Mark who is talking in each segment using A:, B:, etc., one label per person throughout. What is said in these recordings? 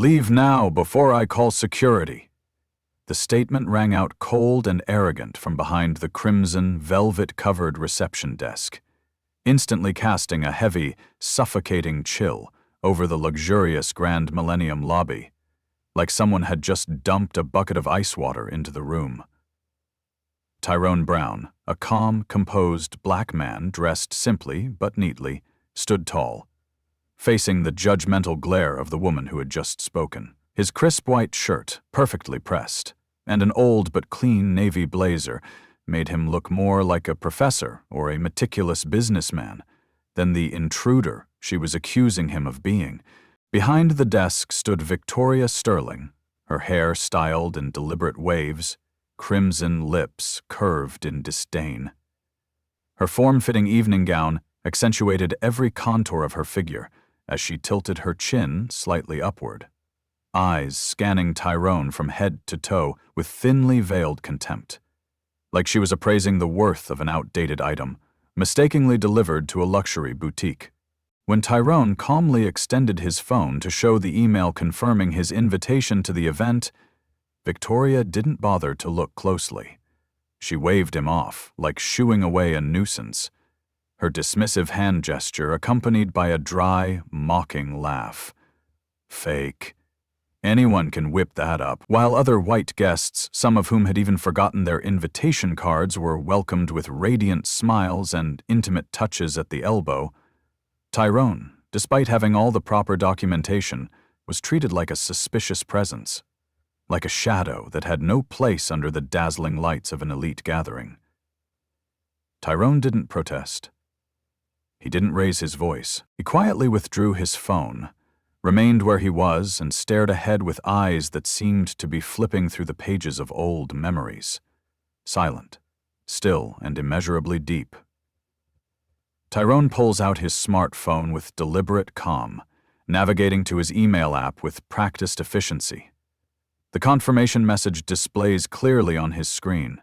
A: Leave now before I call security." The statement rang out cold and arrogant from behind the crimson, velvet-covered reception desk, instantly casting a heavy, suffocating chill over the luxurious Grand Millennium lobby, like someone had just dumped a bucket of ice water into the room. Tyrone Brown, a calm, composed black man dressed simply but neatly, stood tall, facing the judgmental glare of the woman who had just spoken. His crisp white shirt, perfectly pressed, and an old but clean navy blazer made him look more like a professor or a meticulous businessman than the intruder she was accusing him of being. Behind the desk stood Victoria Sterling, her hair styled in deliberate waves, crimson lips curved in disdain. Her form-fitting evening gown accentuated every contour of her figure as she tilted her chin slightly upward, eyes scanning Tyrone from head to toe with thinly veiled contempt, like she was appraising the worth of an outdated item, mistakenly delivered to a luxury boutique. When Tyrone calmly extended his phone to show the email confirming his invitation to the event, Victoria didn't bother to look closely. She waved him off, like shooing away a nuisance, her dismissive hand gesture accompanied by a dry, mocking laugh. Fake. Anyone can whip that up, while other white guests, some of whom had even forgotten their invitation cards, were welcomed with radiant smiles and intimate touches at the elbow. Tyrone, despite having all the proper documentation, was treated like a suspicious presence, like a shadow that had no place under the dazzling lights of an elite gathering. Tyrone didn't protest. He didn't raise his voice. He quietly withdrew his phone, remained where he was, and stared ahead with eyes that seemed to be flipping through the pages of old memories. Silent, still, and immeasurably deep. Tyrone pulls out his smartphone with deliberate calm, navigating to his email app with practiced efficiency. The confirmation message displays clearly on his screen.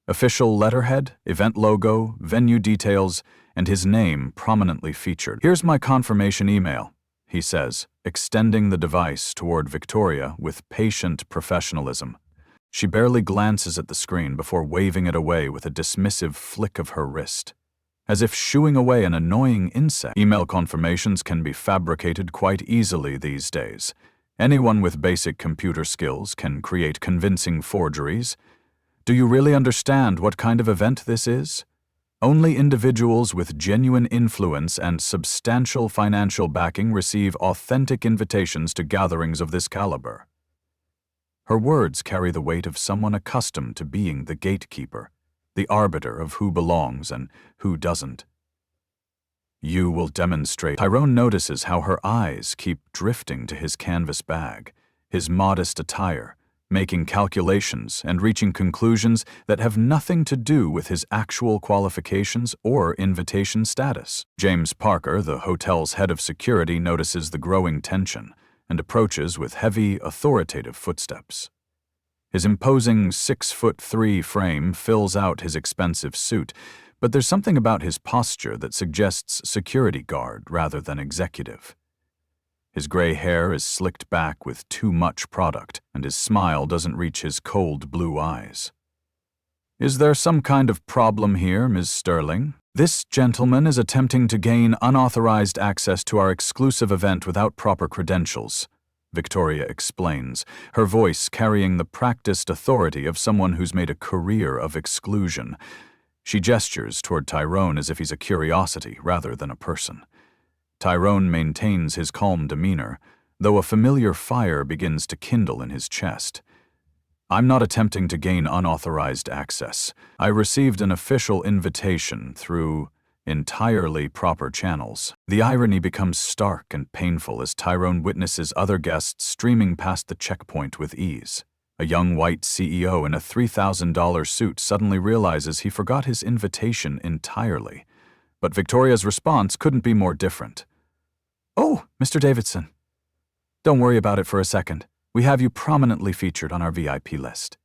A: Official letterhead, event logo, venue details, and his name prominently featured. "Here's my confirmation email," he says, extending the device toward Victoria with patient professionalism. She barely glances at the screen before waving it away with a dismissive flick of her wrist, as if shooing away an annoying insect. Email confirmations can be fabricated quite easily these days. Anyone with basic computer skills can create convincing forgeries. Do you really understand what kind of event this is? Only individuals with genuine influence and substantial financial backing receive authentic invitations to gatherings of this caliber. Her words carry the weight of someone accustomed to being the gatekeeper, the arbiter of who belongs and who doesn't. "You will demonstrate." Tyrone notices how her eyes keep drifting to his canvas bag, his modest attire, making calculations and reaching conclusions that have nothing to do with his actual qualifications or invitation status. James Parker, the hotel's head of security, notices the growing tension and approaches with heavy, authoritative footsteps. His imposing 6'3" frame fills out his expensive suit, but there's something about his posture that suggests security guard rather than executive. His gray hair is slicked back with too much product, and his smile doesn't reach his cold blue eyes. "Is there some kind of problem here, Ms. Sterling? This gentleman is attempting to gain unauthorized access to our exclusive event without proper credentials," Victoria explains, her voice carrying the practiced authority of someone who's made a career of exclusion. She gestures toward Tyrone as if he's a curiosity rather than a person. Tyrone maintains his calm demeanor, though a familiar fire begins to kindle in his chest. "I'm not attempting to gain unauthorized access. I received an official invitation through entirely proper channels." The irony becomes stark and painful as Tyrone witnesses other guests streaming past the checkpoint with ease. A young white CEO in a $3,000 suit suddenly realizes he forgot his invitation entirely. But Victoria's response couldn't be more different. "Oh, Mr. Davidson. Don't worry about it for a second. We have you prominently featured on our VIP list.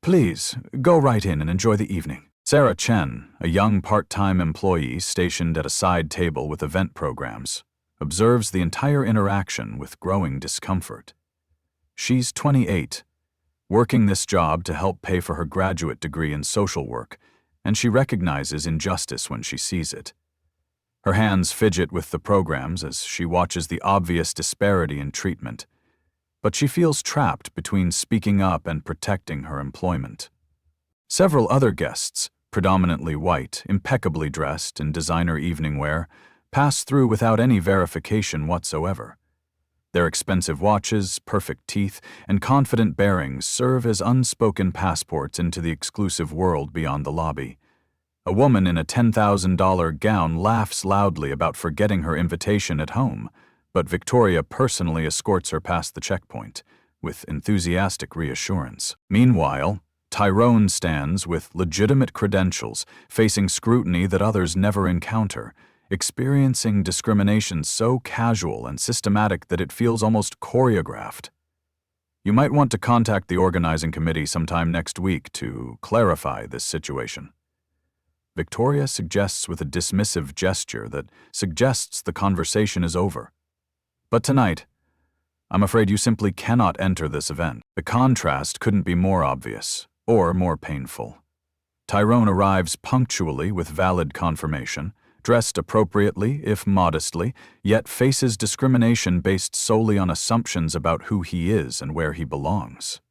A: Please, go right in and enjoy the evening." Sarah Chen, a young part-time employee stationed at a side table with event programs, observes the entire interaction with growing discomfort. She's 28, working this job to help pay for her graduate degree in social work, and she recognizes injustice when she sees it. Her hands fidget with the programs as she watches the obvious disparity in treatment, but she feels trapped between speaking up and protecting her employment. Several other guests, predominantly white, impeccably dressed in designer evening wear, pass through without any verification whatsoever. Their expensive watches, perfect teeth, and confident bearings serve as unspoken passports into the exclusive world beyond the lobby. A woman in a $10,000 gown laughs loudly about forgetting her invitation at home, but Victoria personally escorts her past the checkpoint, with enthusiastic reassurance. Meanwhile, Tyrone stands with legitimate credentials, facing scrutiny that others never encounter, experiencing discrimination so casual and systematic that it feels almost choreographed. You might want to contact the organizing committee sometime next week to clarify this situation. Victoria suggests with a dismissive gesture that suggests the conversation is over. But tonight, I'm afraid you simply cannot enter this event. The contrast couldn't be more obvious, or more painful. Tyrone arrives punctually with valid confirmation, dressed appropriately, if modestly, yet faces discrimination based solely on assumptions about who he is and where he belongs.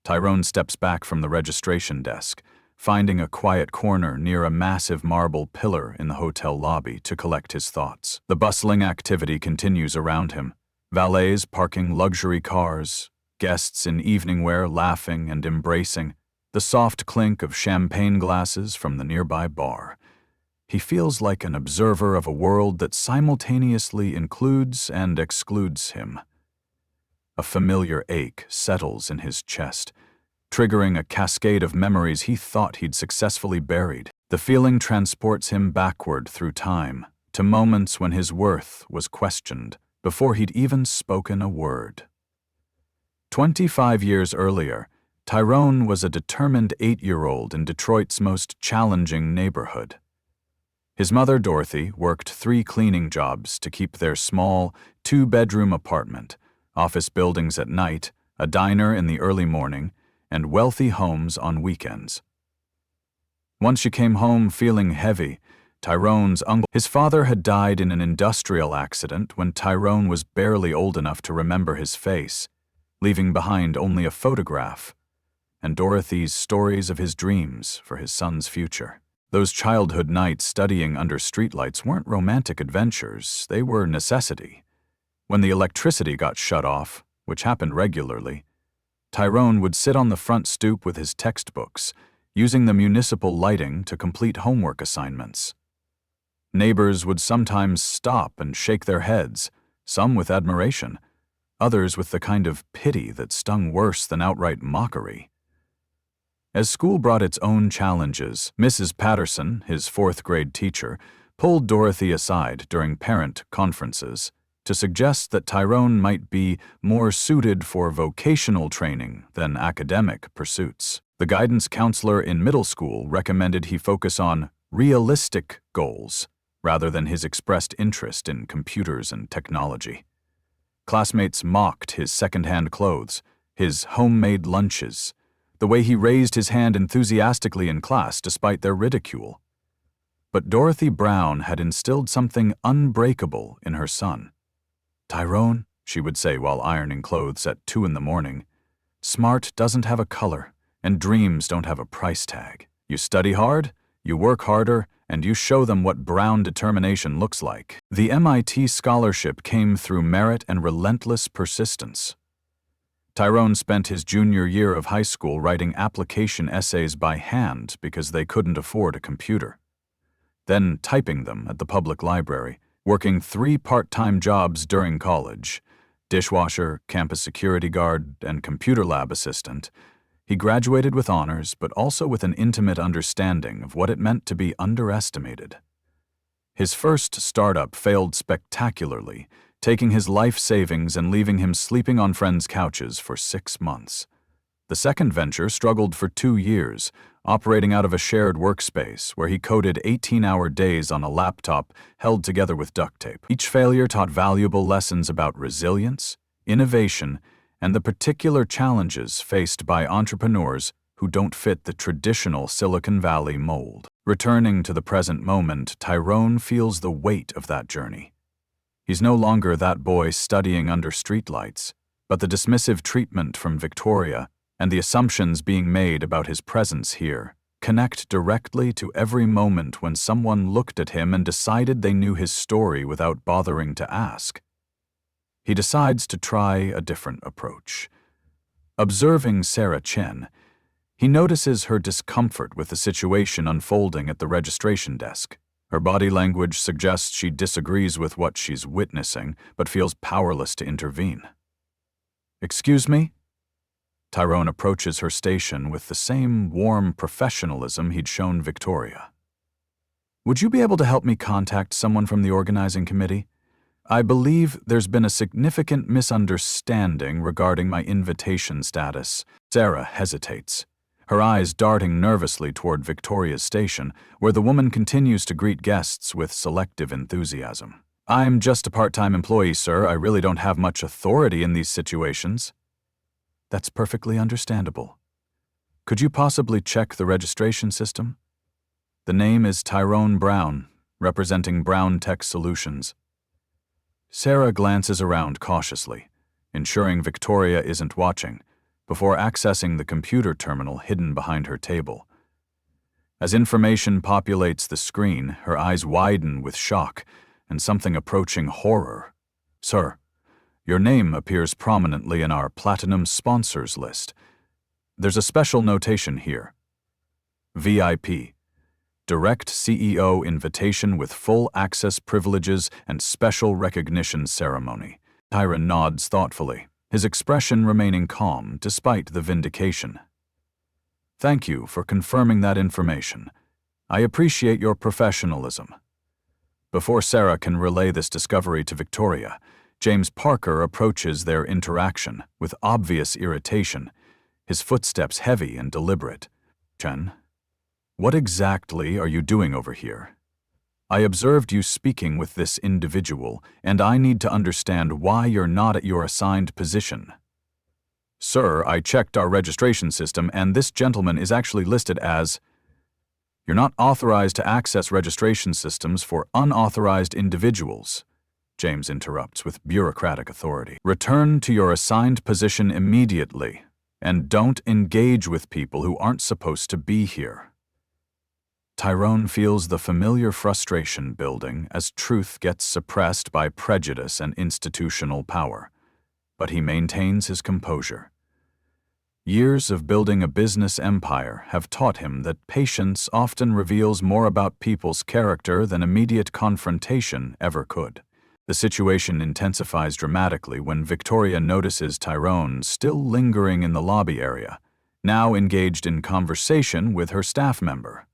A: Tyrone steps back from the registration desk, finding a quiet corner near a massive marble pillar in the hotel lobby to collect his thoughts. The bustling activity continues around him. Valets parking luxury cars, guests in evening wear laughing and embracing, the soft clink of champagne glasses from the nearby bar. He feels like an observer of a world that simultaneously includes and excludes him. A familiar ache settles in his chest, triggering a cascade of memories he thought he'd successfully buried. The feeling transports him backward through time, to moments when his worth was questioned before he'd even spoken a word. 25 years earlier, Tyrone was a determined 8-year-old in Detroit's most challenging neighborhood. His mother, Dorothy, worked 3 cleaning jobs to keep their small, 2-bedroom apartment, office buildings at night, a diner in the early morning, and wealthy homes on weekends. Once she came home feeling heavy, Tyrone's uncle, his father had died in an industrial accident when Tyrone was barely old enough to remember his face, leaving behind only a photograph, and Dorothy's stories of his dreams for his son's future. Those childhood nights studying under streetlights weren't romantic adventures, they were necessity. When the electricity got shut off, which happened regularly, Tyrone would sit on the front stoop with his textbooks, using the municipal lighting to complete homework assignments. Neighbors would sometimes stop and shake their heads, some with admiration, others with the kind of pity that stung worse than outright mockery. As school brought its own challenges, Mrs. Patterson, his 4th-grade teacher, pulled Dorothy aside during parent conferences to suggest that Tyrone might be more suited for vocational training than academic pursuits. The guidance counselor in middle school recommended he focus on realistic goals rather than his expressed interest in computers and technology. Classmates mocked his second-hand clothes, his homemade lunches, the way he raised his hand enthusiastically in class despite their ridicule. But Dorothy Brown had instilled something unbreakable in her son. "Tyrone," she would say while ironing clothes at 2 a.m, "smart doesn't have a color, and dreams don't have a price tag. You study hard, you work harder, and you show them what Brown determination looks like." The MIT scholarship came through merit and relentless persistence. Tyrone spent his junior year of high school writing application essays by hand because they couldn't afford a computer, then typing them at the public library, working 3 part-time jobs during college, dishwasher, campus security guard, and computer lab assistant. He graduated with honors, but also with an intimate understanding of what it meant to be underestimated. His first startup failed spectacularly, taking his life savings and leaving him sleeping on friends' couches for 6 months. The second venture struggled for 2 years, operating out of a shared workspace where he coded 18-hour days on a laptop held together with duct tape. Each failure taught valuable lessons about resilience, innovation, and the particular challenges faced by entrepreneurs who don't fit the traditional Silicon Valley mold. Returning to the present moment, Tyrone feels the weight of that journey. He's no longer that boy studying under streetlights, but the dismissive treatment from Victoria and the assumptions being made about his presence here connect directly to every moment when someone looked at him and decided they knew his story without bothering to ask. He decides to try a different approach. Observing Sarah Chen, he notices her discomfort with the situation unfolding at the registration desk. Her body language suggests she disagrees with what she's witnessing, but feels powerless to intervene. "Excuse me?" Tyrone approaches her station with the same warm professionalism he'd shown Victoria. "Would you be able to help me contact someone from the organizing committee? I believe there's been a significant misunderstanding regarding my invitation status." Sarah hesitates, her eyes darting nervously toward Victoria's station, where the woman continues to greet guests with selective enthusiasm. "I'm just a part-time employee, sir. I really don't have much authority in these situations." "That's perfectly understandable. Could you possibly check the registration system? The name is Tyrone Brown, representing Brown Tech Solutions." Sarah glances around cautiously, ensuring Victoria isn't watching, before accessing the computer terminal hidden behind her table. As information populates the screen, her eyes widen with shock and something approaching horror. "Sir, your name appears prominently in our Platinum Sponsors list. There's a special notation here. VIP. Direct CEO invitation with full access privileges and special recognition ceremony." Tyrone nods thoughtfully, his expression remaining calm despite the vindication. "Thank you for confirming that information. I appreciate your professionalism." Before Sarah can relay this discovery to Victoria, James Parker approaches their interaction with obvious irritation, his footsteps heavy and deliberate. "Chen, what exactly are you doing over here? I observed you speaking with this individual, and I need to understand why you're not at your assigned position." "Sir, I checked our registration system, and this gentleman is actually listed as..." "You're not authorized to access registration systems for unauthorized individuals," James interrupts with bureaucratic authority. "Return to your assigned position immediately, and don't engage with people who aren't supposed to be here." Tyrone feels the familiar frustration building as truth gets suppressed by prejudice and institutional power, but he maintains his composure. Years of building a business empire have taught him that patience often reveals more about people's character than immediate confrontation ever could. The situation intensifies dramatically when Victoria notices Tyrone still lingering in the lobby area, now engaged in conversation with her staff member.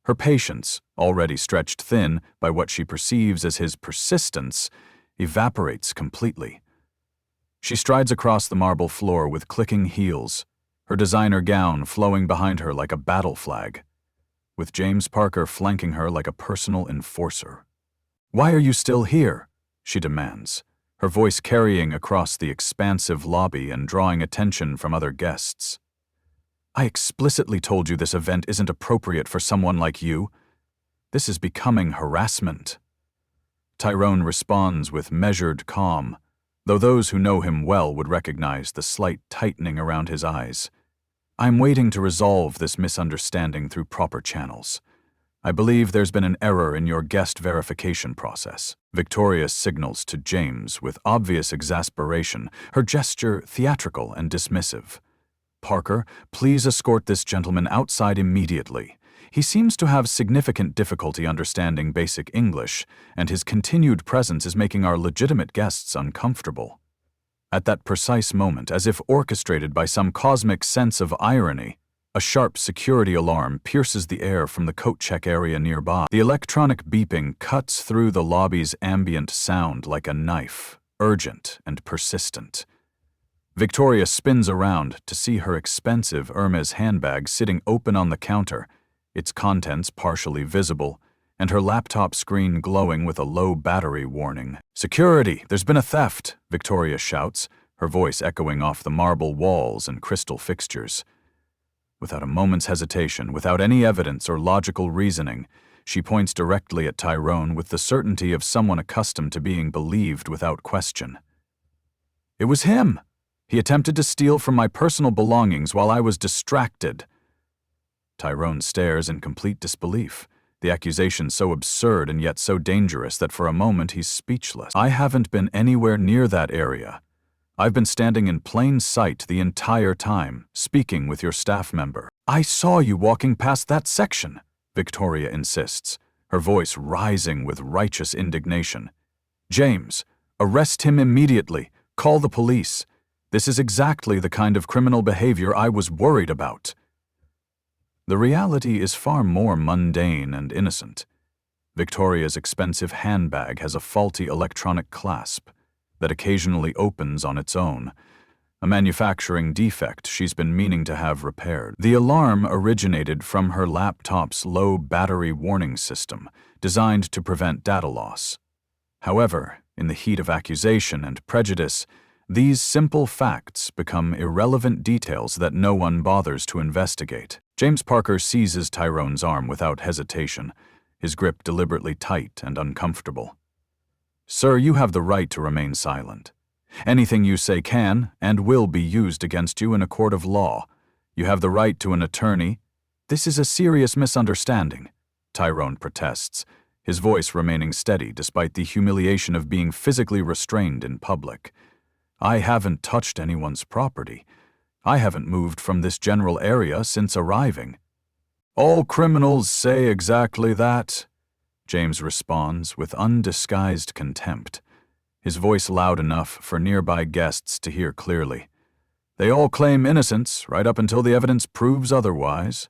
A: Her patience, already stretched thin by what she perceives as his persistence, evaporates completely. She strides across the marble floor with clicking heels, her designer gown flowing behind her like a battle flag, with James Parker flanking her like a personal enforcer. "Why are you still here?" she demands, her voice carrying across the expansive lobby and drawing attention from other guests. "I explicitly told you this event isn't appropriate for someone like you. This is becoming harassment." Tyrone responds with measured calm, though those who know him well would recognize the slight tightening around his eyes. "I'm waiting to resolve this misunderstanding through proper channels. I believe there's been an error in your guest verification process." Victoria signals to James with obvious exasperation, her gesture theatrical and dismissive. "Parker, please escort this gentleman outside immediately. He seems to have significant difficulty understanding basic English, and his continued presence is making our legitimate guests uncomfortable." At that precise moment, as if orchestrated by some cosmic sense of irony, a sharp security alarm pierces the air from the coat check area nearby. The electronic beeping cuts through the lobby's ambient sound like a knife, urgent and persistent. Victoria spins around to see her expensive Hermes handbag sitting open on the counter, its contents partially visible, and her laptop screen glowing with a low battery warning. "Security! There's been a theft!" Victoria shouts, her voice echoing off the marble walls and crystal fixtures. Without a moment's hesitation, without any evidence or logical reasoning, she points directly at Tyrone with the certainty of someone accustomed to being believed without question. "It was him! He attempted to steal from my personal belongings while I was distracted." Tyrone stares in complete disbelief, the accusation so absurd and yet so dangerous that for a moment he's speechless. "I haven't been anywhere near that area. I've been standing in plain sight the entire time, speaking with your staff member." "I saw you walking past that section," Victoria insists, her voice rising with righteous indignation. "James, arrest him immediately. Call the police. This is exactly the kind of criminal behavior I was worried about." The reality is far more mundane and innocent. Victoria's expensive handbag has a faulty electronic clasp that occasionally opens on its own, a manufacturing defect she's been meaning to have repaired. The alarm originated from her laptop's low battery warning system, designed to prevent data loss. However, in the heat of accusation and prejudice, these simple facts become irrelevant details that no one bothers to investigate. James Parker seizes Tyrone's arm without hesitation, his grip deliberately tight and uncomfortable. "Sir, you have the right to remain silent. Anything you say can and will be used against you in a court of law. You have the right to an attorney." "This is a serious misunderstanding," Tyrone protests, his voice remaining steady despite the humiliation of being physically restrained in public. "I haven't touched anyone's property. I haven't moved from this general area since arriving." "All criminals say exactly that," James responds with undisguised contempt, his voice loud enough for nearby guests to hear clearly. "They all claim innocence right up until the evidence proves otherwise."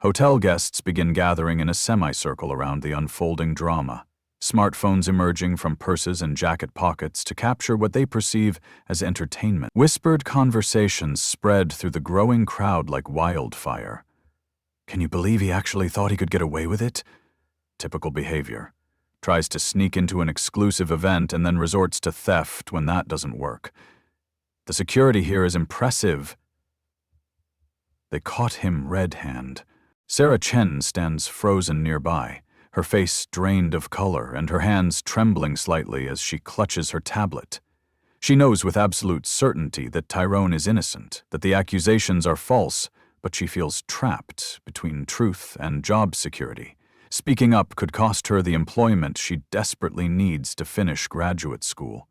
A: Hotel guests begin gathering in a semicircle around the unfolding drama, smartphones emerging from purses and jacket pockets to capture what they perceive as entertainment. Whispered conversations spread through the growing crowd like wildfire. "Can you believe he actually thought he could get away with it?" Typical behavior. Tries to sneak into an exclusive event and then resorts to theft when that doesn't work. "The security here is impressive." They caught him red-handed. Sarah Chen stands frozen nearby, her face drained of color and her hands trembling slightly as she clutches her tablet. She knows with absolute certainty that Tyrone is innocent, that the accusations are false, but she feels trapped between truth and job security. Speaking up could cost her the employment she desperately needs to finish graduate school.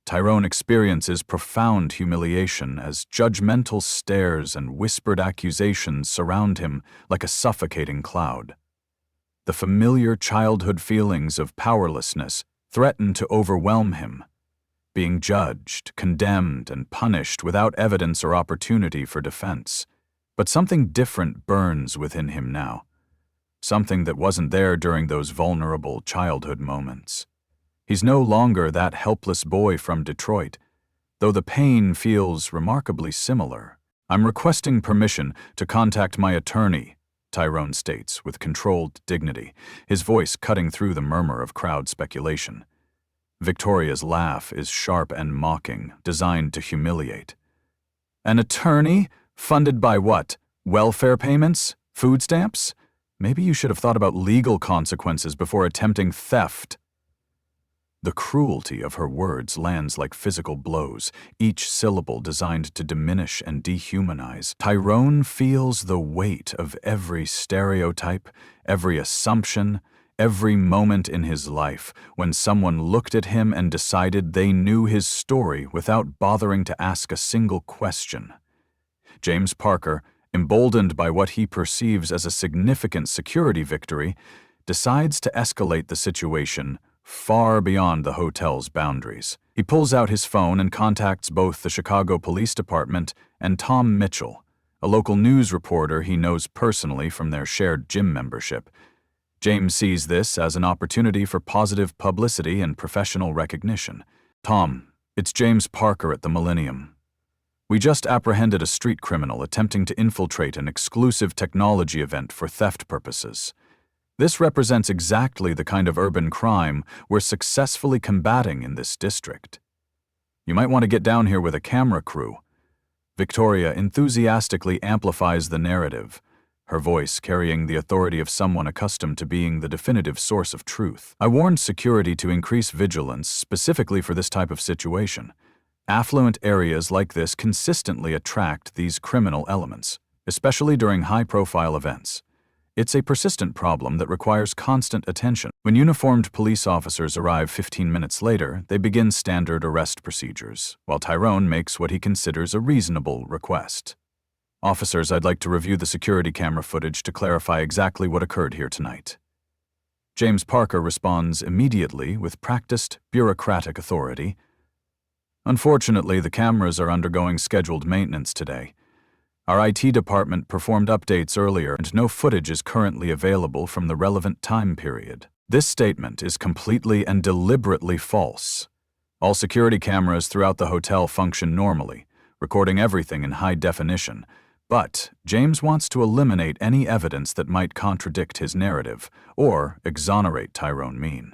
A: Tyrone experiences profound humiliation as judgmental stares and whispered accusations surround him like a suffocating cloud. The familiar childhood feelings of powerlessness threaten to overwhelm him, being judged, condemned, and punished without evidence or opportunity for defense. But something different burns within him now. Something that wasn't there during those vulnerable childhood moments. He's no longer that helpless boy from Detroit, though the pain feels remarkably similar. "I'm requesting permission to contact my attorney," Tyrone states with controlled dignity, his voice cutting through the murmur of crowd speculation. Victoria's laugh is sharp and mocking, designed to humiliate. "An attorney? Funded by what? Welfare payments? Food stamps? Maybe you should have thought about legal consequences before attempting theft." The cruelty of her words lands like physical blows, each syllable designed to diminish and dehumanize. Tyrone feels the weight of every stereotype, every assumption, every moment in his life when someone looked at him and decided they knew his story without bothering to ask a single question. James Parker, emboldened by what he perceives as a significant security victory, decides to escalate the situation far beyond the hotel's boundaries. He pulls out his phone and contacts both the Chicago Police Department and Tom Mitchell, a local news reporter he knows personally from their shared gym membership. James sees this as an opportunity for positive publicity and professional recognition. "Tom, It's James Parker at the Millennium. We just apprehended a street criminal attempting to infiltrate an exclusive technology event for theft purposes. This represents exactly the kind of urban crime we're successfully combating in this district. You might want to get down here with a camera crew. Victoria enthusiastically amplifies the narrative, her voice carrying the authority of someone accustomed to being the definitive source of truth. I warned security to increase vigilance specifically for this type of situation. Affluent areas like this consistently attract these criminal elements, especially during high-profile events. It's a persistent problem that requires constant attention. When uniformed police officers arrive 15 minutes later, they begin standard arrest procedures, while Tyrone makes what he considers a reasonable request. Officers, I'd like to review the security camera footage to clarify exactly what occurred here tonight. James Parker responds immediately with practiced, bureaucratic authority. Unfortunately, the cameras are undergoing scheduled maintenance today. Our IT department performed updates earlier, and no footage is currently available from the relevant time period. This statement is completely and deliberately false. All security cameras throughout the hotel function normally, recording everything in high definition. But James wants to eliminate any evidence that might contradict his narrative or exonerate Tyrone Mean.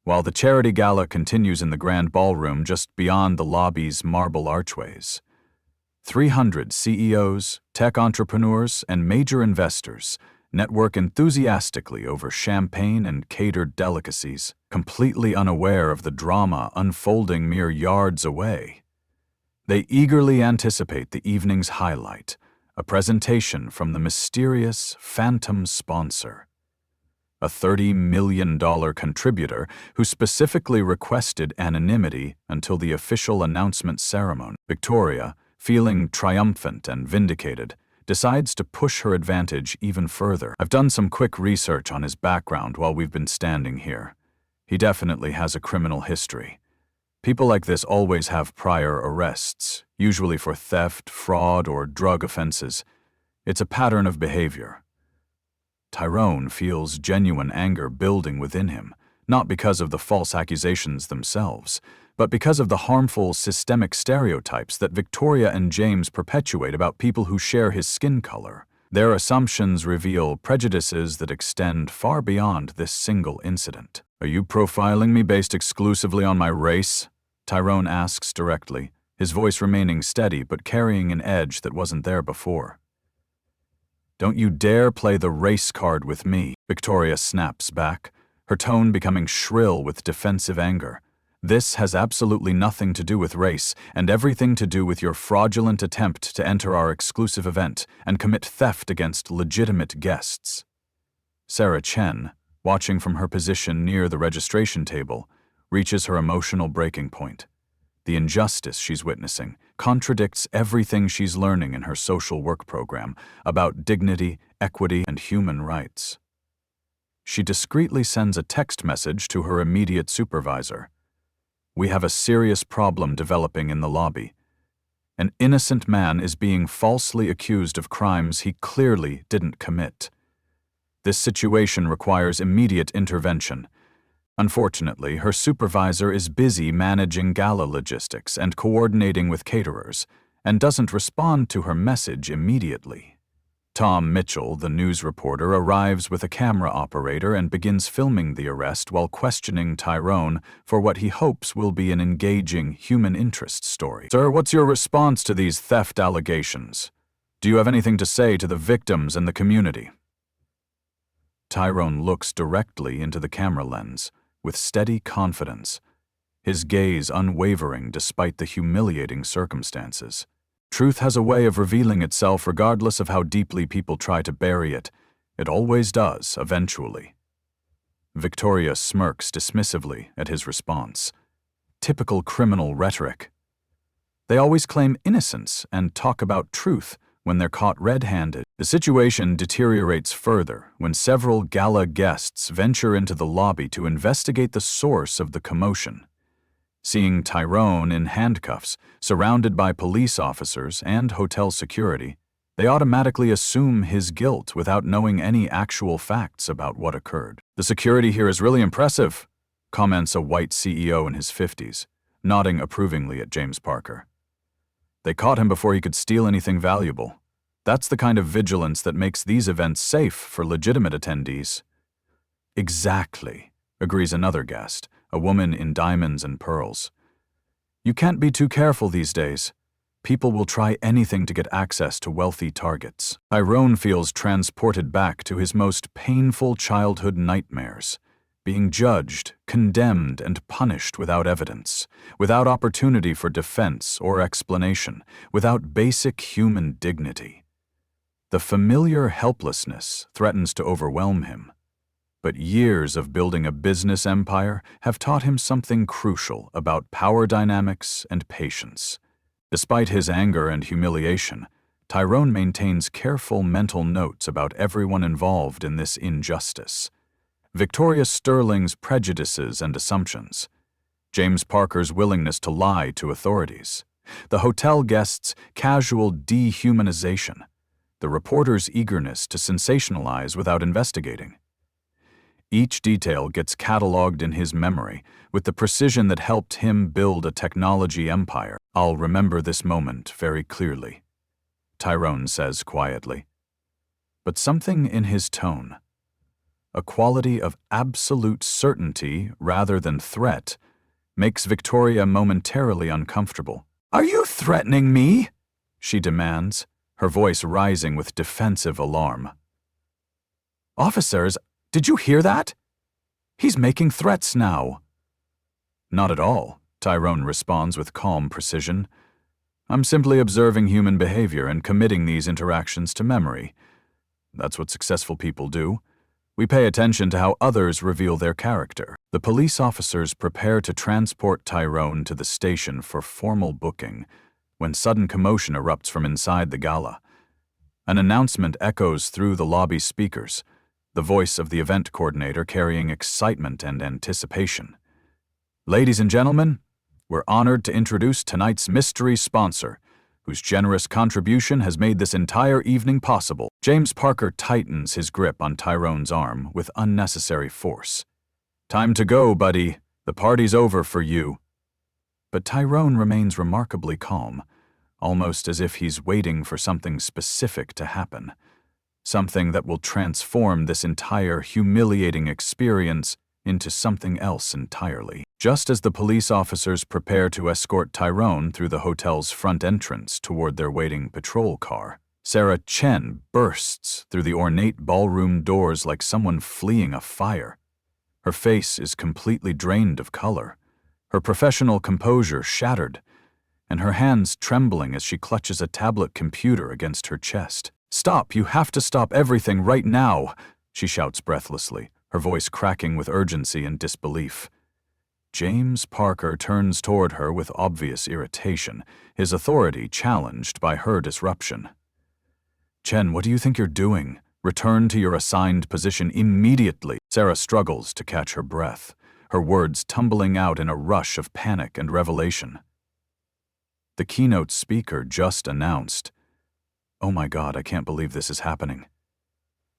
A: While the charity gala continues in the grand ballroom just beyond the lobby's marble archways, 300 CEOs, tech entrepreneurs, and major investors network enthusiastically over champagne and catered delicacies, completely unaware of the drama unfolding mere yards away. They eagerly anticipate the evening's highlight, a presentation from the mysterious phantom sponsor, a $30 million contributor who specifically requested anonymity until the official announcement ceremony. Victoria, feeling triumphant and vindicated, decides to push her advantage even further. I've done some quick research on his background while we've been standing here. He definitely has a criminal history. People like this always have prior arrests, usually for theft, fraud, or drug offenses. It's a pattern of behavior. Tyrone feels genuine anger building within him, not because of the false accusations themselves, but because of the harmful systemic stereotypes that Victoria and James perpetuate about people who share his skin color. Their assumptions reveal prejudices that extend far beyond this single incident. Are you profiling me based exclusively on my race? Tyrone asks directly, his voice remaining steady but carrying an edge that wasn't there before. Don't you dare play the race card with me, Victoria snaps back, her tone becoming shrill with defensive anger. This has absolutely nothing to do with race and everything to do with your fraudulent attempt to enter our exclusive event and commit theft against legitimate guests. Sarah Chen, watching from her position near the registration table, reaches her emotional breaking point. The injustice she's witnessing contradicts everything she's learning in her social work program about dignity, equity, and human rights. She discreetly sends a text message to her immediate supervisor. We have a serious problem developing in the lobby. An innocent man is being falsely accused of crimes he clearly didn't commit. This situation requires immediate intervention. Unfortunately, her supervisor is busy managing gala logistics and coordinating with caterers, and doesn't respond to her message immediately. Tom Mitchell, the news reporter, arrives with a camera operator and begins filming the arrest while questioning Tyrone for what he hopes will be an engaging human interest story. Sir, what's your response to these theft allegations? Do you have anything to say to the victims and the community? Tyrone looks directly into the camera lens, with steady confidence, his gaze unwavering despite the humiliating circumstances. Truth has a way of revealing itself regardless of how deeply people try to bury it. It always does, eventually. Victoria smirks dismissively at his response. Typical criminal rhetoric. They always claim innocence and talk about truth when they're caught red-handed. The situation deteriorates further when several gala guests venture into the lobby to investigate the source of the commotion. Seeing Tyrone in handcuffs, surrounded by police officers and hotel security, they automatically assume his guilt without knowing any actual facts about what occurred. The security here is really impressive, comments a white CEO in his 50s. nodding approvingly at James Parker. They caught him before he could steal anything valuable. That's the kind of vigilance that makes these events safe for legitimate attendees. Exactly, agrees another guest, a woman in diamonds and pearls. You can't be too careful these days. People will try anything to get access to wealthy targets. Tyrone feels transported back to his most painful childhood nightmares, being judged, condemned, and punished without evidence, without opportunity for defense or explanation, without basic human dignity. The familiar helplessness threatens to overwhelm him. But years of building a business empire have taught him something crucial about power dynamics and patience. Despite his anger and humiliation, Tyrone maintains careful mental notes about everyone involved in this injustice. Victoria Sterling's prejudices and assumptions, James Parker's willingness to lie to authorities, the hotel guest's casual dehumanization, the reporter's eagerness to sensationalize without investigating. Each detail gets cataloged in his memory with the precision that helped him build a technology empire. I'll remember this moment very clearly, Tyrone says quietly. But something in his tone, a quality of absolute certainty rather than threat, makes Victoria momentarily uncomfortable. Are you threatening me? She demands, her voice rising with defensive alarm. Officers, did you hear that? He's making threats now. Not at all, Tyrone responds with calm precision. I'm simply observing human behavior and committing these interactions to memory. That's what successful people do. We pay attention to how others reveal their character. The police officers prepare to transport Tyrone to the station for formal booking when sudden commotion erupts from inside the gala. An announcement echoes through the lobby speakers, the voice of the event coordinator carrying excitement and anticipation. Ladies and gentlemen, we're honored to introduce tonight's mystery sponsor, whose generous contribution has made this entire evening possible. James Parker tightens his grip on Tyrone's arm with unnecessary force. Time to go, buddy. The party's over for you. But Tyrone remains remarkably calm, almost as if he's waiting for something specific to happen. Something that will transform this entire humiliating experience into something else entirely. Just as the police officers prepare to escort Tyrone through the hotel's front entrance toward their waiting patrol car, Sarah Chen bursts through the ornate ballroom doors like someone fleeing a fire. Her face is completely drained of color, her professional composure shattered, and her hands trembling as she clutches a tablet computer against her chest. Stop, you have to stop everything right now, she shouts breathlessly, her voice cracking with urgency and disbelief. James Parker turns toward her with obvious irritation, his authority challenged by her disruption. Chen, what do you think you're doing? Return to your assigned position immediately. Sarah struggles to catch her breath, her words tumbling out in a rush of panic and revelation. The keynote speaker just announced, "Oh my God, I can't believe this is happening."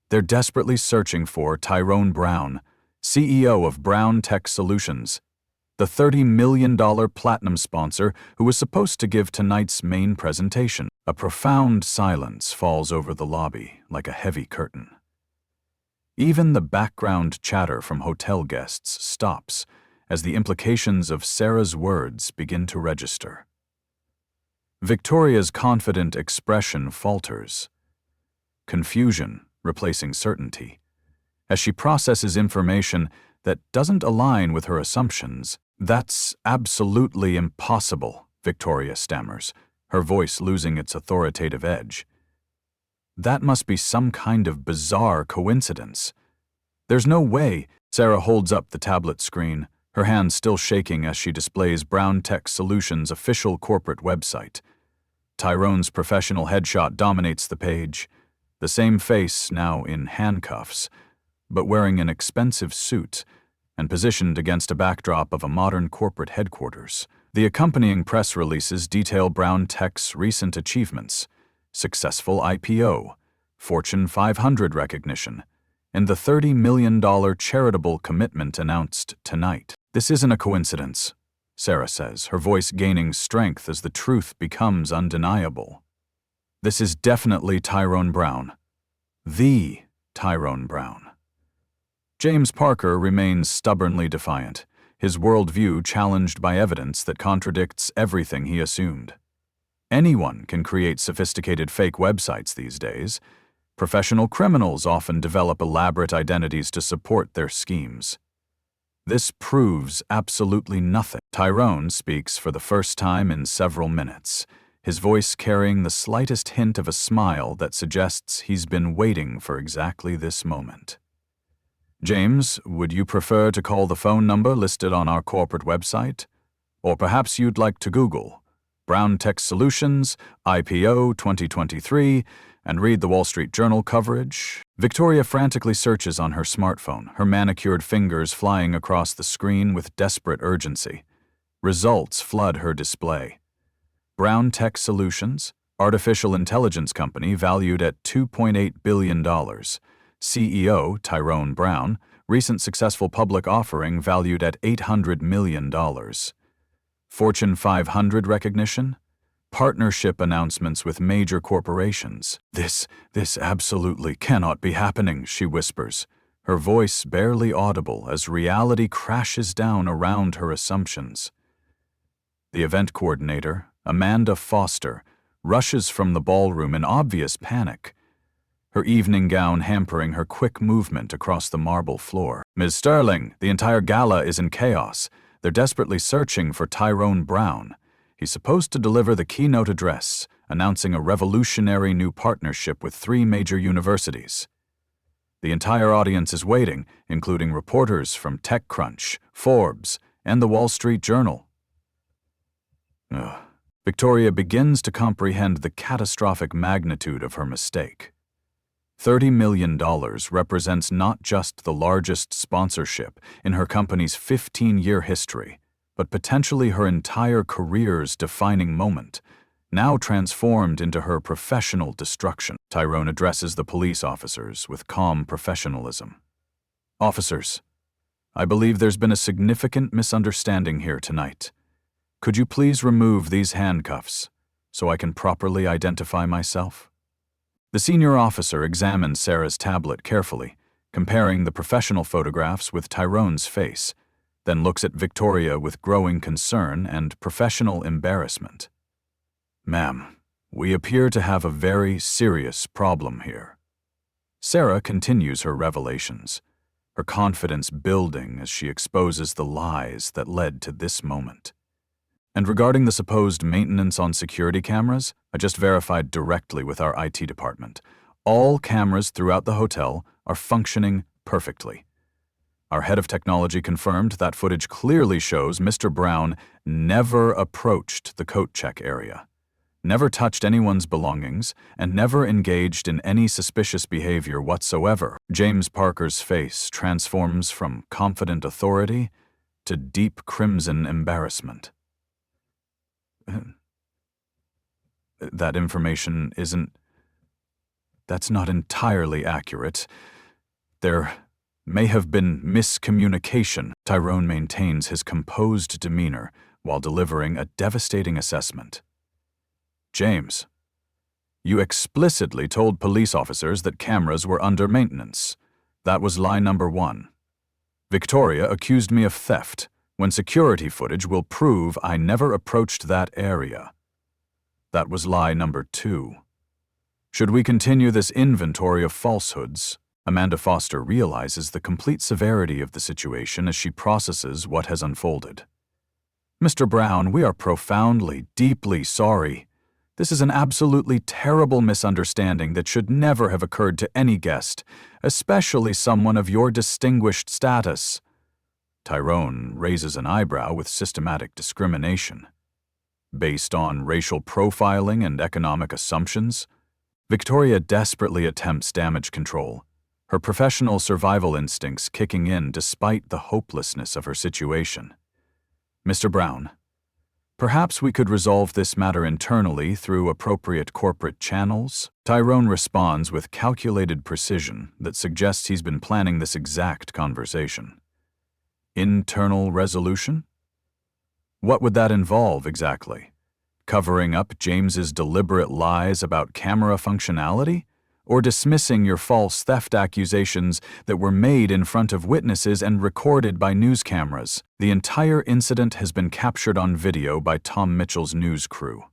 A: They're desperately searching for Tyrone Brown, CEO of Brown Tech Solutions, the $30 million platinum sponsor who was supposed to give tonight's main presentation. A profound silence falls over the lobby like a heavy curtain. Even the background chatter from hotel guests stops as the implications of Sarah's words begin to register. Victoria's confident expression falters, confusion replacing certainty, as she processes information that doesn't align with her assumptions. That's absolutely impossible, Victoria stammers, her voice losing its authoritative edge. That must be some kind of bizarre coincidence. There's no way. Sarah holds up the tablet screen, her hand still shaking as she displays Brown Tech Solutions' official corporate website. Tyrone's professional headshot dominates the page, the same face now in handcuffs, but wearing an expensive suit and positioned against a backdrop of a modern corporate headquarters. The accompanying press releases detail Brown Tech's recent achievements, successful IPO, Fortune 500 recognition, and the $30 million charitable commitment announced tonight. This isn't a coincidence, Sarah says, her voice gaining strength as the truth becomes undeniable. This is definitely Tyrone Brown. The Tyrone Brown. James Parker remains stubbornly defiant, his worldview challenged by evidence that contradicts everything he assumed. Anyone can create sophisticated fake websites these days. Professional criminals often develop elaborate identities to support their schemes. This proves absolutely nothing. Tyrone speaks for the first time in several minutes, his voice carrying the slightest hint of a smile that suggests he's been waiting for exactly this moment. James, would you prefer to call the phone number listed on our corporate website? Or perhaps you'd like to Google Brown Tech Solutions, IPO 2023, and read the Wall Street Journal coverage? Victoria frantically searches on her smartphone, her manicured fingers flying across the screen with desperate urgency. Results flood her display. Brown Tech Solutions, artificial intelligence company valued at $2.8 billion. CEO Tyrone Brown, recent successful public offering valued at $800 million. Fortune 500 recognition? Partnership announcements with major corporations. This absolutely cannot be happening, she whispers, her voice barely audible as reality crashes down around her assumptions. The event coordinator, Amanda Foster, rushes from the ballroom in obvious panic, her evening gown hampering her quick movement across the marble floor. Ms. Sterling, the entire gala is in chaos. They're desperately searching for Tyrone Brown. He's supposed to deliver the keynote address, announcing a revolutionary new partnership with 3 major universities. The entire audience is waiting, including reporters from TechCrunch, Forbes, and the Wall Street Journal. Victoria begins to comprehend the catastrophic magnitude of her mistake. $30 million represents not just the largest sponsorship in her company's 15-year history, but potentially her entire career's defining moment, now transformed into her professional destruction. Tyrone addresses the police officers with calm professionalism. Officers, I believe there's been a significant misunderstanding here tonight. Could you please remove these handcuffs so I can properly identify myself? The senior officer examines Sarah's tablet carefully, comparing the professional photographs with Tyrone's face, then looks at Victoria with growing concern and professional embarrassment. Ma'am, we appear to have a very serious problem here. Sarah continues her revelations, her confidence building as she exposes the lies that led to this moment. And regarding the supposed maintenance on security cameras, I just verified directly with our IT department. All cameras throughout the hotel are functioning perfectly. Our head of technology confirmed that footage clearly shows Mr. Brown never approached the coat check area, never touched anyone's belongings, and never engaged in any suspicious behavior whatsoever. James Parker's face transforms from confident authority to deep crimson embarrassment. That information that's not entirely accurate. There may have been miscommunication. Tyrone maintains his composed demeanor while delivering a devastating assessment. James, you explicitly told police officers that cameras were under maintenance. That was lie number 1. Victoria accused me of theft, when security footage will prove I never approached that area. That was lie number 2. Should we continue this inventory of falsehoods? Amanda Foster realizes the complete severity of the situation as she processes what has unfolded. Mr. Brown, we are profoundly, deeply sorry. This is an absolutely terrible misunderstanding that should never have occurred to any guest, especially someone of your distinguished status. Tyrone raises an eyebrow with systematic discrimination. Based on racial profiling and economic assumptions, Victoria desperately attempts damage control, her professional survival instincts kicking in despite the hopelessness of her situation. Mr. Brown, perhaps we could resolve this matter internally through appropriate corporate channels? Tyrone responds with calculated precision that suggests he's been planning this exact conversation. Internal resolution? What would that involve exactly? Covering up James's deliberate lies about camera functionality? Or dismissing your false theft accusations that were made in front of witnesses and recorded by news cameras? The entire incident has been captured on video by Tom Mitchell's news crew.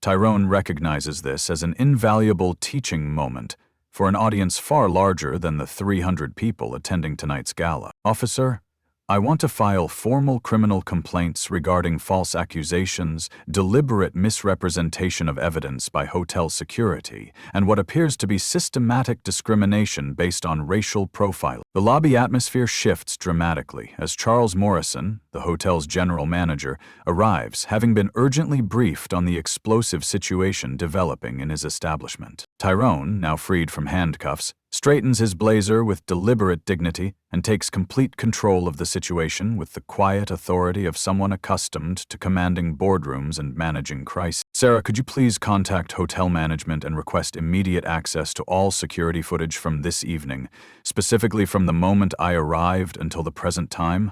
A: Tyrone recognizes this as an invaluable teaching moment for an audience far larger than the 300 people attending tonight's gala. Officer, I want to file formal criminal complaints regarding false accusations, deliberate misrepresentation of evidence by hotel security, and what appears to be systematic discrimination based on racial profiling. The lobby atmosphere shifts dramatically as Charles Morrison, the hotel's general manager, arrives, having been urgently briefed on the explosive situation developing in his establishment. Tyrone, now freed from handcuffs, straightens his blazer with deliberate dignity and takes complete control of the situation with the quiet authority of someone accustomed to commanding boardrooms and managing crises. Sarah, could you please contact hotel management and request immediate access to all security footage from this evening, specifically from the moment I arrived until the present time?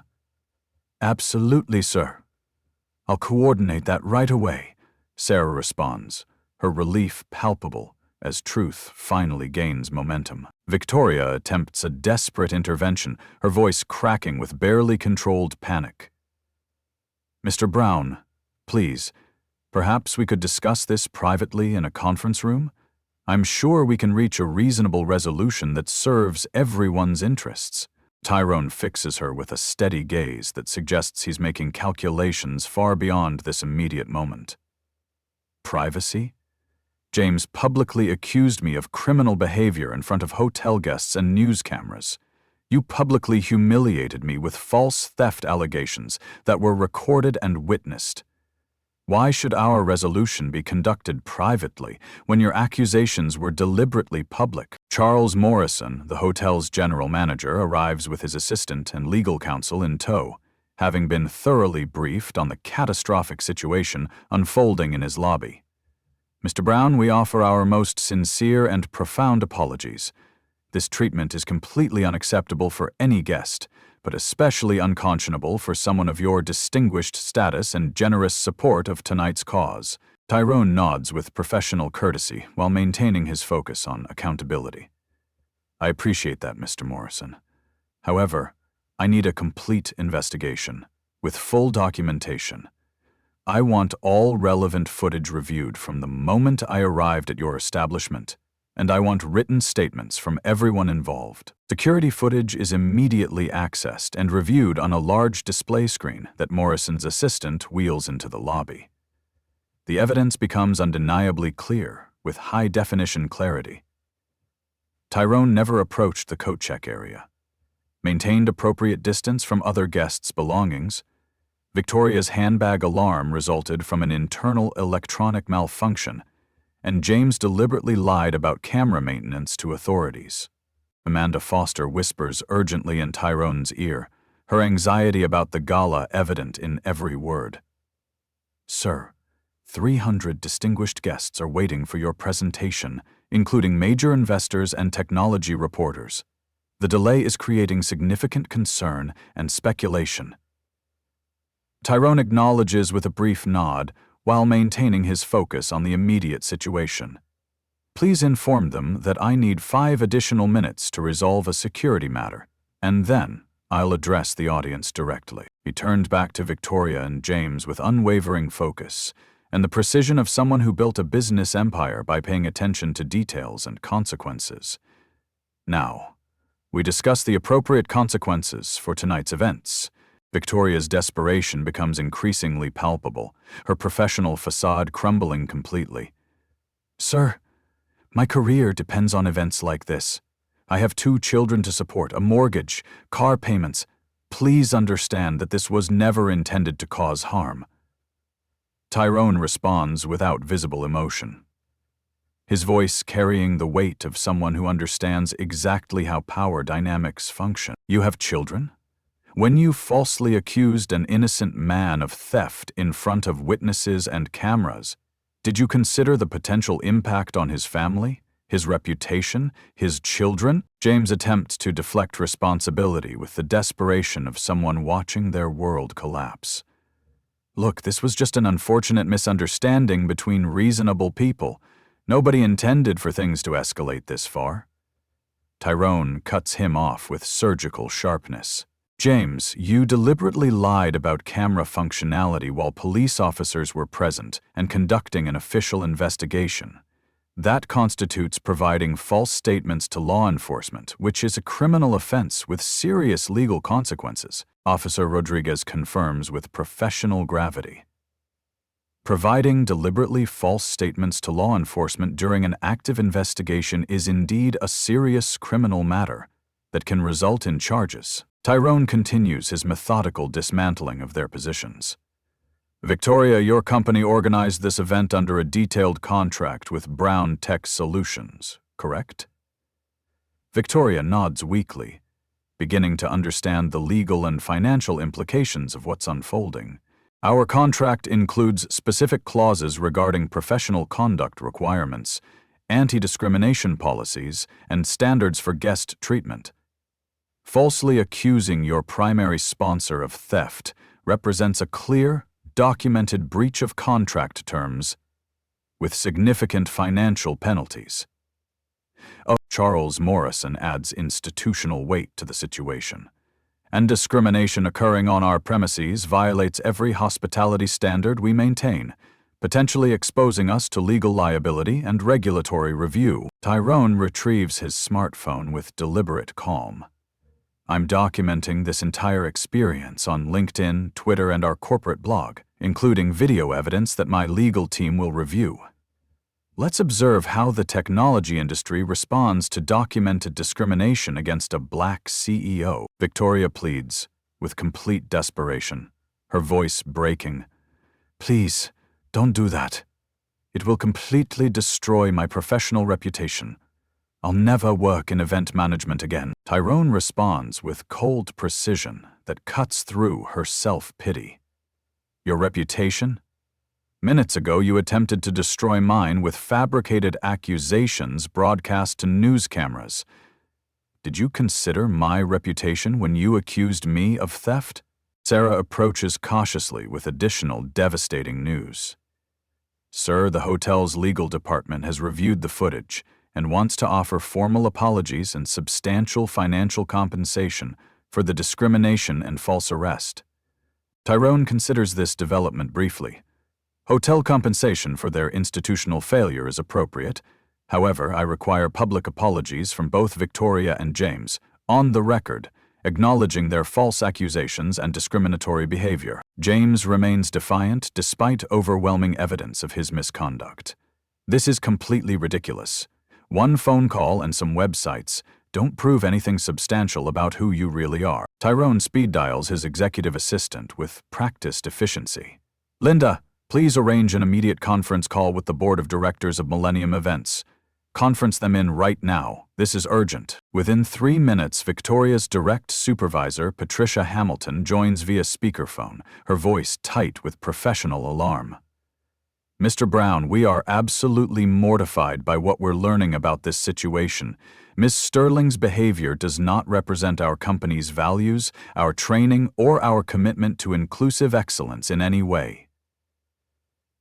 A: Absolutely, sir. I'll coordinate that right away, Sarah responds, her relief palpable as truth finally gains momentum. Victoria attempts a desperate intervention, her voice cracking with barely controlled panic. Mr. Brown, please, perhaps we could discuss this privately in a conference room? I'm sure we can reach a reasonable resolution that serves everyone's interests. Tyrone fixes her with a steady gaze that suggests he's making calculations far beyond this immediate moment. Privacy? James publicly accused me of criminal behavior in front of hotel guests and news cameras. You publicly humiliated me with false theft allegations that were recorded and witnessed. Why should our resolution be conducted privately when your accusations were deliberately public? Charles Morrison, the hotel's general manager, arrives with his assistant and legal counsel in tow, having been thoroughly briefed on the catastrophic situation unfolding in his lobby. Mr. Brown, we offer our most sincere and profound apologies. This treatment is completely unacceptable for any guest, but especially unconscionable for someone of your distinguished status and generous support of tonight's cause. Tyrone nods with professional courtesy while maintaining his focus on accountability. I appreciate that, Mr. Morrison. However, I need a complete investigation, with full documentation. I want all relevant footage reviewed from the moment I arrived at your establishment, and I want written statements from everyone involved. Security footage is immediately accessed and reviewed on a large display screen that Morrison's assistant wheels into the lobby. The evidence becomes undeniably clear, with high-definition clarity. Tyrone never approached the coat check area, maintained appropriate distance from other guests' belongings. Victoria's handbag alarm resulted from an internal electronic malfunction, and James deliberately lied about camera maintenance to authorities. Amanda Foster whispers urgently in Tyrone's ear, her anxiety about the gala evident in every word. Sir, 300 distinguished guests are waiting for your presentation, including major investors and technology reporters. The delay is creating significant concern and speculation. Tyrone acknowledges with a brief nod while maintaining his focus on the immediate situation. Please inform them that I need 5 additional minutes to resolve a security matter, and then I'll address the audience directly. He turned back to Victoria and James with unwavering focus and the precision of someone who built a business empire by paying attention to details and consequences. Now, we discuss the appropriate consequences for tonight's events. Victoria's desperation becomes increasingly palpable, her professional facade crumbling completely. Sir, my career depends on events like this. I have 2 children to support, a mortgage, car payments. Please understand that this was never intended to cause harm. Tyrone responds without visible emotion, his voice carrying the weight of someone who understands exactly how power dynamics function. You have children? When you falsely accused an innocent man of theft in front of witnesses and cameras, did you consider the potential impact on his family, his reputation, his children? James attempts to deflect responsibility with the desperation of someone watching their world collapse. Look, this was just an unfortunate misunderstanding between reasonable people. Nobody intended for things to escalate this far. Tyrone cuts him off with surgical sharpness. James, you deliberately lied about camera functionality while police officers were present and conducting an official investigation. That constitutes providing false statements to law enforcement, which is a criminal offense with serious legal consequences, Officer Rodriguez confirms with professional gravity. Providing deliberately false statements to law enforcement during an active investigation is indeed a serious criminal matter that can result in charges. Tyrone continues his methodical dismantling of their positions. Victoria, your company organized this event under a detailed contract with Brown Tech Solutions, correct? Victoria nods weakly, beginning to understand the legal and financial implications of what's unfolding. Our contract includes specific clauses regarding professional conduct requirements, anti-discrimination policies, and standards for guest treatment. Falsely accusing your primary sponsor of theft represents a clear, documented breach of contract terms with significant financial penalties. Charles Morrison adds institutional weight to the situation. And discrimination occurring on our premises violates every hospitality standard we maintain, potentially exposing us to legal liability and regulatory review. Tyrone retrieves his smartphone with deliberate calm. I'm documenting this entire experience on LinkedIn, Twitter, and our corporate blog, including video evidence that my legal team will review. Let's observe how the technology industry responds to documented discrimination against a black CEO, Victoria pleads, with complete desperation, her voice breaking. Please, don't do that. It will completely destroy my professional reputation. I'll never work in event management again. Tyrone responds with cold precision that cuts through her self-pity. Your reputation? Minutes ago, you attempted to destroy mine with fabricated accusations broadcast to news cameras. Did you consider my reputation when you accused me of theft? Sarah approaches cautiously with additional devastating news. Sir, the hotel's legal department has reviewed the footage and wants to offer formal apologies and substantial financial compensation for the discrimination and false arrest. Tyrone considers this development briefly. Hotel compensation for their institutional failure is appropriate. However, I require public apologies from both Victoria and James, on the record, acknowledging their false accusations and discriminatory behavior. James remains defiant despite overwhelming evidence of his misconduct. This is completely ridiculous. One phone call and some websites don't prove anything substantial about who you really are. Tyrone speed dials his executive assistant with practiced efficiency. Linda, please arrange an immediate conference call with the board of directors of Millennium Events. Conference them in right now. This is urgent. Within 3 minutes, Victoria's direct supervisor, Patricia Hamilton, joins via speakerphone, her voice tight with professional alarm. Mr. Brown, we are absolutely mortified by what we're learning about this situation. Ms. Sterling's behavior does not represent our company's values, our training, or our commitment to inclusive excellence in any way.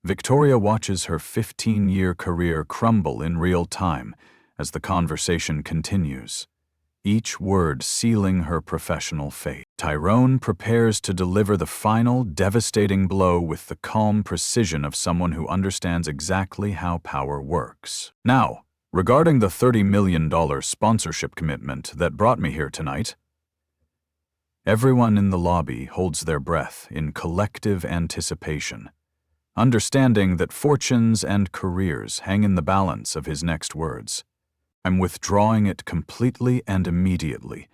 A: Victoria watches her 15-year career crumble in real time as the conversation continues, each word sealing her professional fate. Tyrone prepares to deliver the final, devastating blow with the calm precision of someone who understands exactly how power works. Now, regarding the $30 million sponsorship commitment that brought me here tonight, everyone in the lobby holds their breath in collective anticipation, understanding that fortunes and careers hang in the balance of his next words. I'm withdrawing it completely and immediately.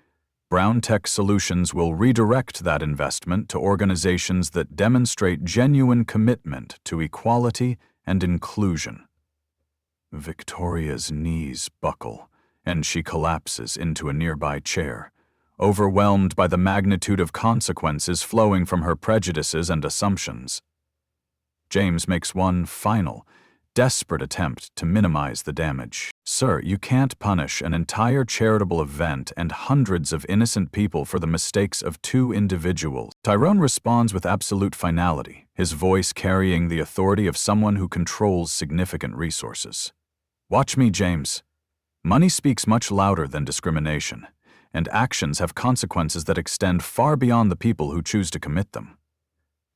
A: Brown Tech Solutions will redirect that investment to organizations that demonstrate genuine commitment to equality and inclusion. Victoria's knees buckle, and she collapses into a nearby chair, overwhelmed by the magnitude of consequences flowing from her prejudices and assumptions. James makes one final, desperate attempt to minimize the damage. Sir, you can't punish an entire charitable event and hundreds of innocent people for the mistakes of two individuals. Tyrone responds with absolute finality, his voice carrying the authority of someone who controls significant resources. Watch me, James. Money speaks much louder than discrimination, and actions have consequences that extend far beyond the people who choose to commit them.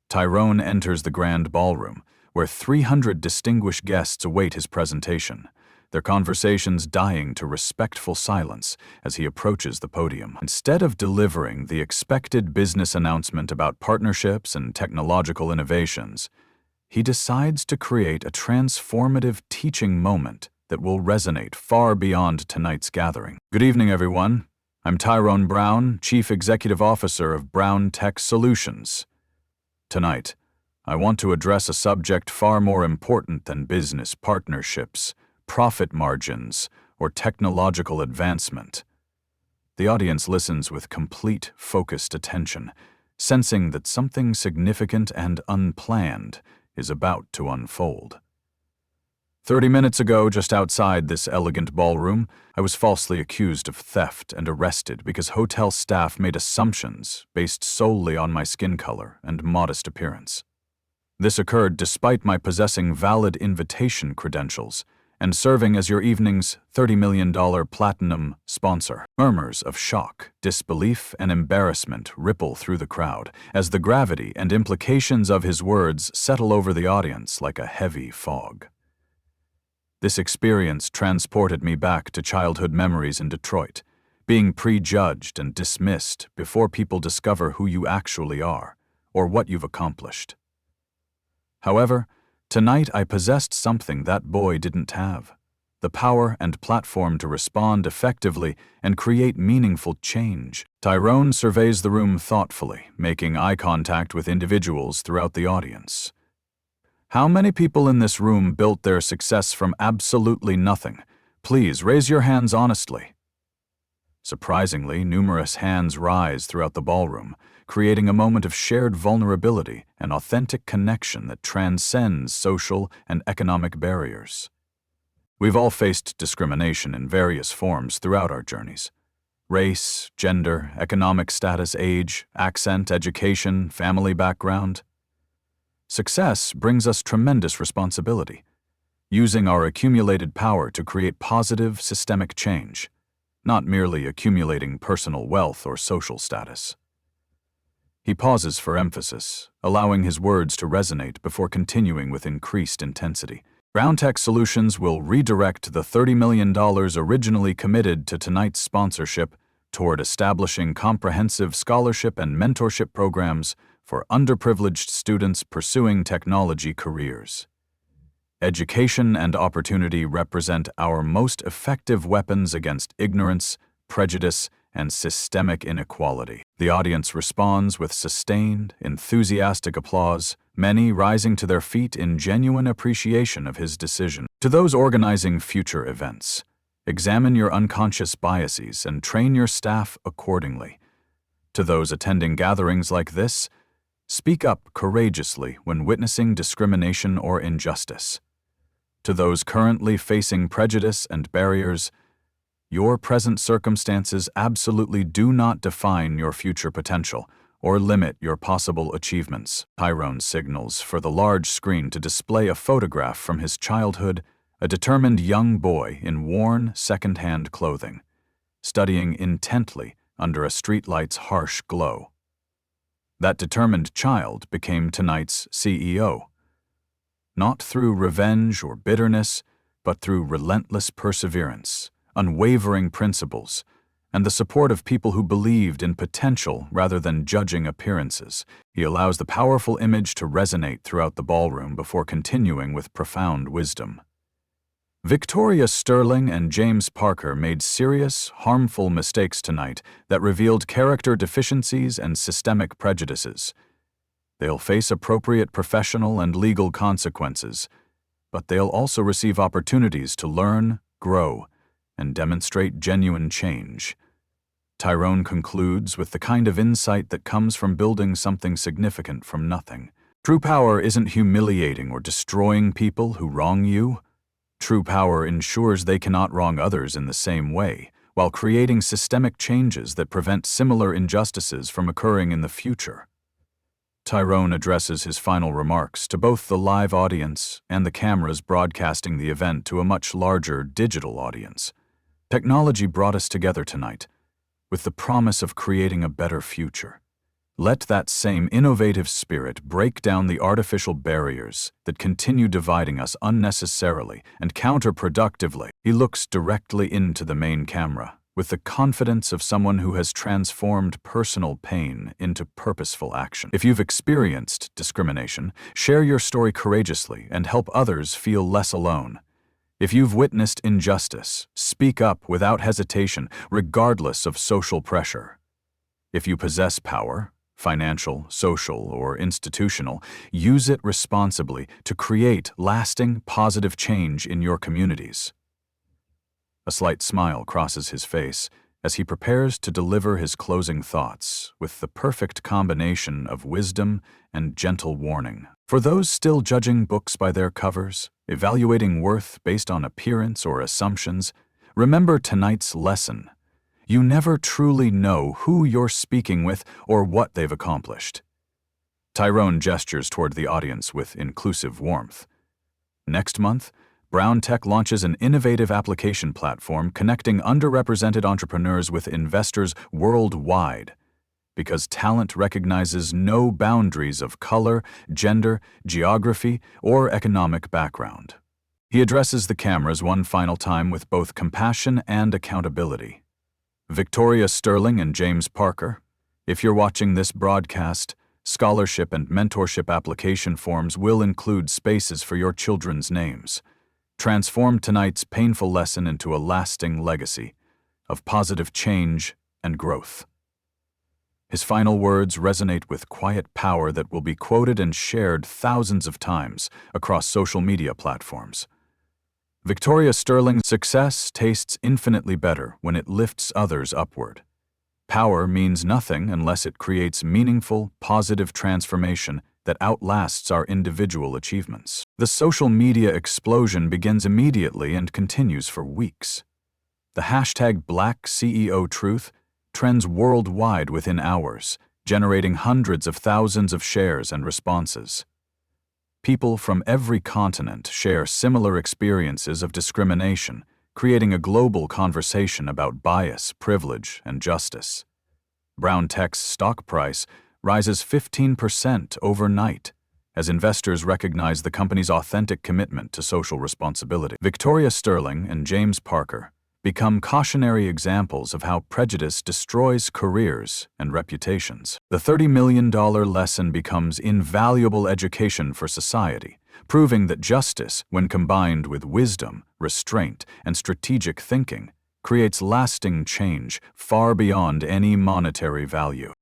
A: Tyrone enters the grand ballroom, where 300 distinguished guests await his presentation, their conversations dying to respectful silence as he approaches the podium. Instead of delivering the expected business announcement about partnerships and technological innovations, he decides to create a transformative teaching moment that will resonate far beyond tonight's gathering. Good evening, everyone. I'm Tyrone Brown, Chief Executive Officer of Brown Tech Solutions. Tonight, I want to address a subject far more important than business partnerships, profit margins, or technological advancement. The audience listens with complete, focused attention, sensing that something significant and unplanned is about to unfold. 30 minutes ago, just outside this elegant ballroom, I was falsely accused of theft and arrested because hotel staff made assumptions based solely on my skin color and modest appearance. This occurred despite my possessing valid invitation credentials and serving as your evening's $30 million platinum sponsor. Murmurs of shock, disbelief, and embarrassment ripple through the crowd as the gravity and implications of his words settle over the audience like a heavy fog. This experience transported me back to childhood memories in Detroit, being prejudged and dismissed before people discover who you actually are or what you've accomplished. However, tonight I possessed something that boy didn't have: the power and platform to respond effectively and create meaningful change. Tyrone surveys the room thoughtfully, making eye contact with individuals throughout the audience. How many people in this room built their success from absolutely nothing? Please raise your hands honestly. Surprisingly, numerous hands rise throughout the ballroom, creating a moment of shared vulnerability and authentic connection that transcends social and economic barriers. We've all faced discrimination in various forms throughout our journeys. Race, gender, economic status, age, accent, education, family background. Success brings us tremendous responsibility, using our accumulated power to create positive, systemic change, not merely accumulating personal wealth or social status. He pauses for emphasis, allowing his words to resonate before continuing with increased intensity. Brown Tech Solutions will redirect the $30 million originally committed to tonight's sponsorship toward establishing comprehensive scholarship and mentorship programs for underprivileged students pursuing technology careers. Education and opportunity represent our most effective weapons against ignorance, prejudice, and systemic inequality. The audience responds with sustained, enthusiastic applause, many rising to their feet in genuine appreciation of his decision. To those organizing future events, examine your unconscious biases and train your staff accordingly. To those attending gatherings like this, speak up courageously when witnessing discrimination or injustice. To those currently facing prejudice and barriers, your present circumstances absolutely do not define your future potential or limit your possible achievements. Tyrone signals for the large screen to display a photograph from his childhood, a determined young boy in worn, second-hand clothing, studying intently under a streetlight's harsh glow. That determined child became tonight's CEO. Not through revenge or bitterness, but through relentless perseverance, unwavering principles, and the support of people who believed in potential rather than judging appearances. He allows the powerful image to resonate throughout the ballroom before continuing with profound wisdom. Victoria Sterling and James Parker made serious, harmful mistakes tonight that revealed character deficiencies and systemic prejudices. They'll face appropriate professional and legal consequences, but they'll also receive opportunities to learn, grow, and demonstrate genuine change. Tyrone concludes with the kind of insight that comes from building something significant from nothing. True power isn't humiliating or destroying people who wrong you. True power ensures they cannot wrong others in the same way, while creating systemic changes that prevent similar injustices from occurring in the future. Tyrone addresses his final remarks to both the live audience and the cameras broadcasting the event to a much larger digital audience. Technology brought us together tonight, with the promise of creating a better future. Let that same innovative spirit break down the artificial barriers that continue dividing us unnecessarily and counterproductively. He looks directly into the main camera, with the confidence of someone who has transformed personal pain into purposeful action. If you've experienced discrimination, share your story courageously and help others feel less alone. If you've witnessed injustice, speak up without hesitation, regardless of social pressure. If you possess power, financial, social, or institutional, use it responsibly to create lasting, positive change in your communities. A slight smile crosses his face as he prepares to deliver his closing thoughts with the perfect combination of wisdom and gentle warning. For those still judging books by their covers, evaluating worth based on appearance or assumptions, remember tonight's lesson. You never truly know who you're speaking with or what they've accomplished. Tyrone gestures toward the audience with inclusive warmth. Next month, Brown Tech launches an innovative application platform connecting underrepresented entrepreneurs with investors worldwide, because talent recognizes no boundaries of color, gender, geography, or economic background. He addresses the cameras one final time with both compassion and accountability. Victoria Sterling and James Parker, if you're watching this broadcast, scholarship and mentorship application forms will include spaces for your children's names. Transform tonight's painful lesson into a lasting legacy of positive change and growth. His final words resonate with quiet power that will be quoted and shared thousands of times across social media platforms. Victoria Sterling's success tastes infinitely better when it lifts others upward. Power means nothing unless it creates meaningful, positive transformation that outlasts our individual achievements. The social media explosion begins immediately and continues for weeks. The hashtag #BlackCEOTruth trends worldwide within hours, generating hundreds of thousands of shares and responses. People from every continent share similar experiences of discrimination, creating a global conversation about bias, privilege, and justice. Brown Tech's stock price rises 15% overnight as investors recognize the company's authentic commitment to social responsibility. Victoria Sterling and James Parker become cautionary examples of how prejudice destroys careers and reputations. The $30 million lesson becomes invaluable education for society, proving that justice, when combined with wisdom, restraint, and strategic thinking, creates lasting change far beyond any monetary value.